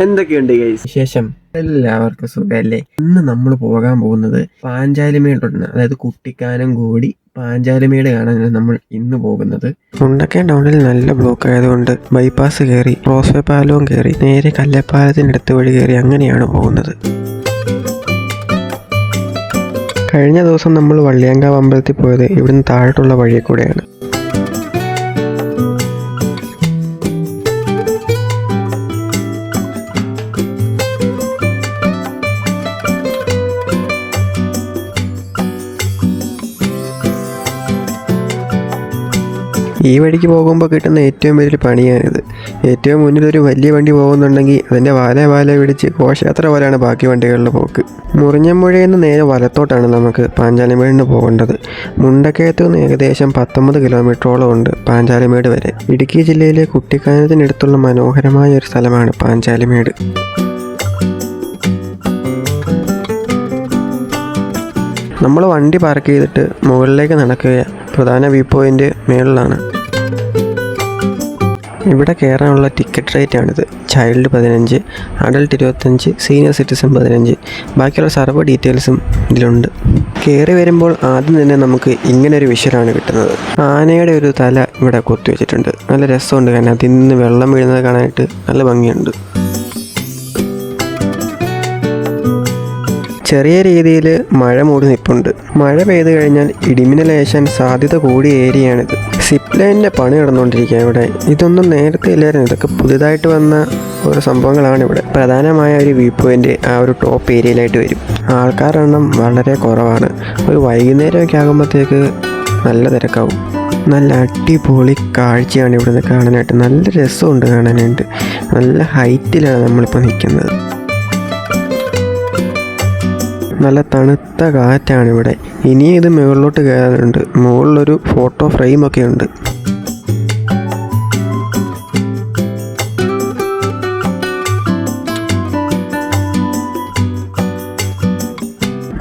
എന്തൊക്കെയുണ്ട് ഗൈസ് വിശേഷം? എല്ലാവർക്കും സുഖമല്ലേ? ഇന്ന് നമ്മൾ പോകാൻ പോകുന്നത് പാഞ്ചാലിമേടുണ്ട്, അതായത് കുട്ടിക്കാനം കൂടി പാഞ്ചാലിമേട് കാണാനാണ് നമ്മൾ ഇന്ന് പോകുന്നത്. മുണ്ടക്കയം ടൗണിൽ നല്ല ബ്ലോക്ക് ആയതുകൊണ്ട് ബൈപ്പാസ് കയറി റോസ്വേ പാലവും കയറി നേരെ കല്ലപ്പാലത്തിനടുത്ത് വഴി കയറി അങ്ങനെയാണ് പോകുന്നത്. കഴിഞ്ഞ ദിവസം നമ്മൾ വള്ളിയാങ്കാവ് അമ്പലത്തിൽ പോയത് ഇവിടുന്ന് താഴോട്ടുള്ള വഴിയിൽ കൂടെയാണ്. ഈ വഴിക്ക് പോകുമ്പോൾ കിട്ടുന്ന ഏറ്റവും വലിയൊരു പണിയാണിത്. ഏറ്റവും മുന്നിൽ ഒരു വലിയ വണ്ടി പോകുന്നുണ്ടെങ്കിൽ അതിൻ്റെ വാല പിടിച്ച് ഘോഷയാത്ര പോലെയാണ് ബാക്കി വണ്ടികളിൽ പോക്ക്. മുറിഞ്ഞമ്പുഴയിൽ നിന്ന് നേരെ വലത്തോട്ടാണ് നമുക്ക് പാഞ്ചാലിമേടിന് പോകേണ്ടത്. മുണ്ടക്കയത്ത് നിന്ന് ഏകദേശം 19 കിലോമീറ്ററോളം ഉണ്ട് പാഞ്ചാലിമേട് വരെ. ഇടുക്കി ജില്ലയിലെ കുട്ടിക്കാനത്തിനടുത്തുള്ള മനോഹരമായ ഒരു സ്ഥലമാണ് പാഞ്ചാലിമേട്. നമ്മൾ വണ്ടി പാർക്ക് ചെയ്തിട്ട് മുകളിലേക്ക് നടക്കുകയാണ്. പ്രധാന വ്യൂ പോയിൻ്റ് മേളിലാണ്. ഇവിടെ കയറാനുള്ള ടിക്കറ്റ് റേറ്റാണിത്. Child 15, adult 25, senior citizen 15. ബാക്കിയുള്ള സർവ്വ ഡീറ്റെയിൽസും ഇതിലുണ്ട്. കയറി വരുമ്പോൾ ആദ്യം തന്നെ നമുക്ക് ഇങ്ങനൊരു വിഷ്വലാണ് കിട്ടുന്നത്. ആനയുടെ ഒരു തല ഇവിടെ കൊത്തിവെച്ചിട്ടുണ്ട്. നല്ല രസമുണ്ട്, കാരണം അതിൽ നിന്ന് വെള്ളം വീഴുന്നത് കാണാനായിട്ട് നല്ല ഭംഗിയുണ്ട്. ചെറിയ രീതിയിൽ മഴ മൂടി നിൽപ്പുണ്ട്. മഴ പെയ്തു കഴിഞ്ഞാൽ ഇടിമിന്നലേശാൻ സാധ്യത കൂടിയ ഏരിയയാണിത്. സിപ്പ് ലൈനിൻ്റെ പണി നടന്നുകൊണ്ടിരിക്കുക ഇവിടെ. ഇതൊന്നും നേരത്തെ ഇല്ലായിരുന്നു, ഇതൊക്കെ പുതുതായിട്ട് വന്ന ഓരോ സംഭവങ്ങളാണ് ഇവിടെ. പ്രധാനമായ ഒരു വ്യൂ പോയിൻ്റ് ആ ഒരു ടോപ്പ് ഏരിയയിലായിട്ട് വരും. ആൾക്കാരുടെ എണ്ണം വളരെ കുറവാണ്. ഒരു വൈകുന്നേരമൊക്കെ ആകുമ്പോഴത്തേക്ക് നല്ല തിരക്കാവും. നല്ല അടിപൊളി കാഴ്ചയാണ് ഇവിടുന്ന് കാണാനായിട്ട്. നല്ല രസമുണ്ട് കാണാനായിട്ട്. നല്ല ഹൈറ്റിലാണ് നമ്മളിപ്പോൾ നിൽക്കുന്നത്. നല്ല തണുത്ത കാറ്റാണ് ഇവിടെ. ഇനിയും ഇത് മുകളിലോട്ട് കയറാനുണ്ട്. മുകളിലൊരു ഫോട്ടോ ഫ്രെയിമൊക്കെ ഉണ്ട്.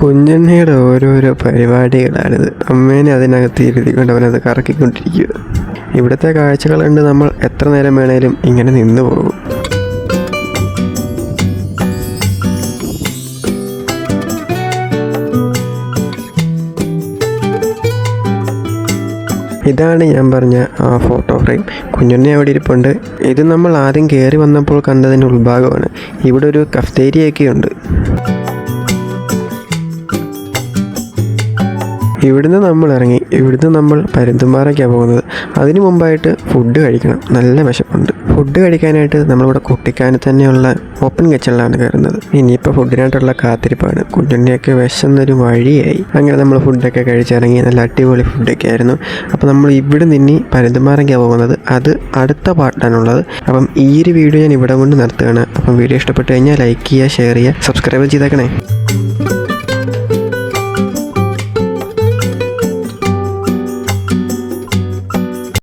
കുഞ്ഞെണ്ണയുടെ ഓരോരോ പരിപാടികളാണിത്. അമ്മേനെ അതിനകത്ത് ഇരുത്തിക്കൊണ്ട് അവനത് കറക്കിക്കൊണ്ടിരിക്കുക. ഇവിടുത്തെ കാഴ്ചകൾ കണ്ട് നമ്മൾ എത്ര നേരം വേണേലും ഇങ്ങനെ നിന്ന് പോകും. ഇതാണ് ഞാൻ പറഞ്ഞ ആ ഫോട്ടോ ഫ്രെയിം. കുഞ്ഞുണ്ണി അവിടെ ഇരിപ്പുണ്ട്. ഇത് നമ്മൾ ആദ്യം കയറി വന്നപ്പോൾ കണ്ടതിൻ്റെ ഉൾഭാഗമാണ്. ഇവിടെ ഒരു കഫ്തേരിയൊക്കെ ഉണ്ട്. ഇവിടുന്ന് നമ്മൾ ഇറങ്ങി. ഇവിടുന്ന് നമ്മൾ പരുന്തുംപാറയ്ക്കാണ് പോകുന്നത്. അതിനു മുമ്പായിട്ട് ഫുഡ് കഴിക്കണം. നല്ല വിശപ്പുണ്ട്. ഫുഡ് കഴിക്കാനായിട്ട് നമ്മളിവിടെ കുട്ടിക്കാനത്ത് തന്നെയുള്ള ഓപ്പൺ കിച്ചണിലാണ് കയറുന്നത്. ഇനിയിപ്പോൾ ഫുഡിനായിട്ടുള്ള കാത്തിരിപ്പാണ്. കുഞ്ഞുണ്ണിയൊക്കെ വിശന്നൊരു വഴിയായി. അങ്ങനെ നമ്മൾ ഫുഡൊക്കെ കഴിച്ചിറങ്ങി. നല്ല അടിപൊളി ഫുഡൊക്കെ ആയിരുന്നു. അപ്പോൾ നമ്മൾ ഇവിടെ നിന്ന് പരുന്തുംപാറയ്ക്കാണ് പോകുന്നത്. അത് അടുത്ത പാർട്ടാണുള്ളത്. അപ്പം ഈ ഒരു വീഡിയോ ഞാൻ ഇവിടെ കൊണ്ട് നിർത്തുകയാണ്. അപ്പം വീഡിയോ ഇഷ്ടപ്പെട്ട് കഴിഞ്ഞാൽ ലൈക്ക് ചെയ്യുക, ഷെയർ ചെയ്യുക, സബ്സ്ക്രൈബ് ചെയ്തേക്കണേ.